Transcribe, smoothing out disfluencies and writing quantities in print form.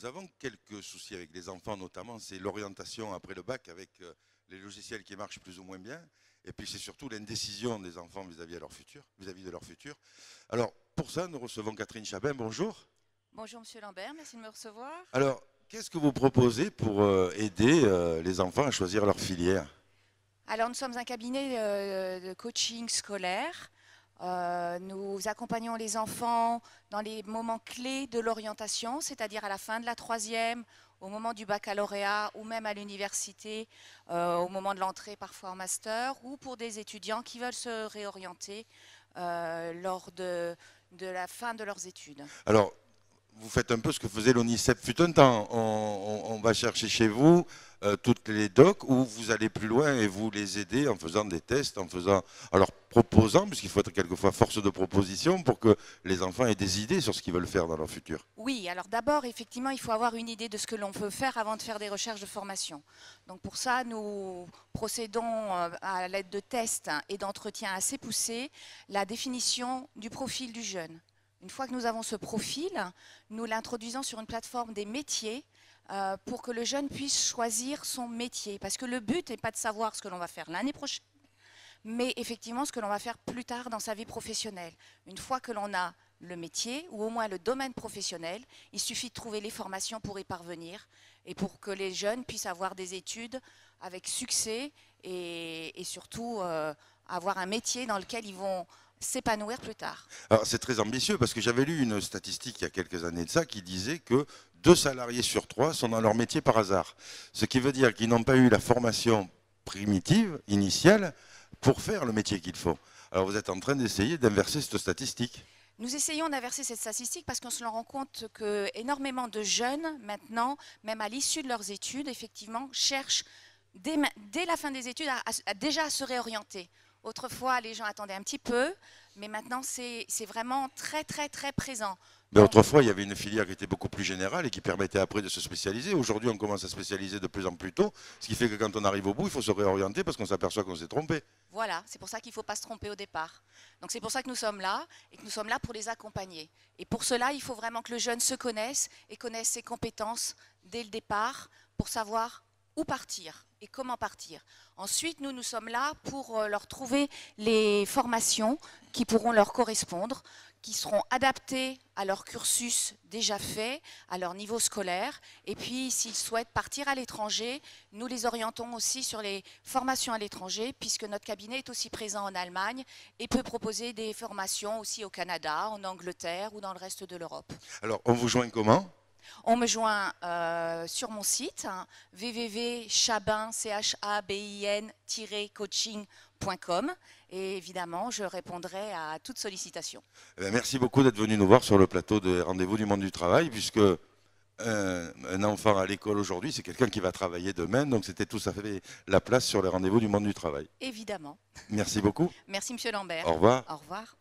Nous avons quelques soucis avec les enfants, notamment c'est l'orientation après le bac avec les logiciels qui marchent plus ou moins bien. Et puis c'est surtout l'indécision des enfants vis-à-vis de leur futur. Alors pour ça, nous recevons Catherine Chabin. Bonjour. Bonjour Monsieur Lambert, merci de me recevoir. Alors, qu'est-ce que vous proposez pour aider les enfants à choisir leur filière? Alors nous sommes un cabinet de coaching scolaire. Nous accompagnons les enfants dans les moments clés de l'orientation, c'est-à-dire à la fin de la troisième, au moment du baccalauréat ou même à l'université, au moment de l'entrée parfois en master, ou pour des étudiants qui veulent se réorienter lors de la fin de leurs études. Alors, vous faites un peu ce que faisait l'ONICEP fut un temps. On va chercher chez vous toutes les docs ou vous allez plus loin et vous les aidez en faisant des tests, alors proposant, puisqu'il faut être quelquefois force de proposition pour que les enfants aient des idées sur ce qu'ils veulent faire dans leur futur. Oui, alors d'abord, effectivement, il faut avoir une idée de ce que l'on veut faire avant de faire des recherches de formation. Donc pour ça, nous procédons à l'aide de tests et d'entretiens assez poussés, la définition du profil du jeune. Une fois que nous avons ce profil, nous l'introduisons sur une plateforme des métiers pour que le jeune puisse choisir son métier. Parce que le but n'est pas de savoir ce que l'on va faire l'année prochaine, mais effectivement ce que l'on va faire plus tard dans sa vie professionnelle. Une fois que l'on a le métier, ou au moins le domaine professionnel, il suffit de trouver les formations pour y parvenir et pour que les jeunes puissent avoir des études avec succès et surtout avoir un métier dans lequel ils vont s'épanouir plus tard. Alors c'est très ambitieux parce que j'avais lu une statistique il y a quelques années de ça qui disait que 2 salariés sur 3 sont dans leur métier par hasard. Ce qui veut dire qu'ils n'ont pas eu la formation primitive, initiale, pour faire le métier qu'il faut. Alors vous êtes en train d'essayer d'inverser cette statistique. Nous essayons d'inverser cette statistique parce qu'on se rend compte que énormément de jeunes maintenant, même à l'issue de leurs études, effectivement, cherchent dès la fin des études déjà à se réorienter. Autrefois, les gens attendaient un petit peu, mais maintenant, c'est vraiment très, très, très présent. Mais autrefois, il y avait une filière qui était beaucoup plus générale et qui permettait après de se spécialiser. Aujourd'hui, on commence à spécialiser de plus en plus tôt, ce qui fait que quand on arrive au bout, il faut se réorienter parce qu'on s'aperçoit qu'on s'est trompé. Voilà, c'est pour ça qu'il ne faut pas se tromper au départ. Donc c'est pour ça que nous sommes là et que nous sommes là pour les accompagner. Et pour cela, il faut vraiment que le jeune se connaisse et connaisse ses compétences dès le départ pour savoir où partir et comment partir. Ensuite, nous sommes là pour leur trouver les formations qui pourront leur correspondre, qui seront adaptées à leur cursus déjà fait, à leur niveau scolaire. Et puis, s'ils souhaitent partir à l'étranger, nous les orientons aussi sur les formations à l'étranger, puisque notre cabinet est aussi présent en Allemagne et peut proposer des formations aussi au Canada, en Angleterre ou dans le reste de l'Europe. Alors, on vous joint comment ? On me joint sur mon site www.chabin-coaching.com et évidemment, je répondrai à toute sollicitation. Merci beaucoup d'être venu nous voir sur le plateau de Rendez-vous du monde du travail, puisque un enfant à l'école aujourd'hui, c'est quelqu'un qui va travailler demain, donc c'était tout à fait la place sur les Rendez-vous du monde du travail. Évidemment. Merci beaucoup. Merci Monsieur Lambert. Au revoir. Au revoir.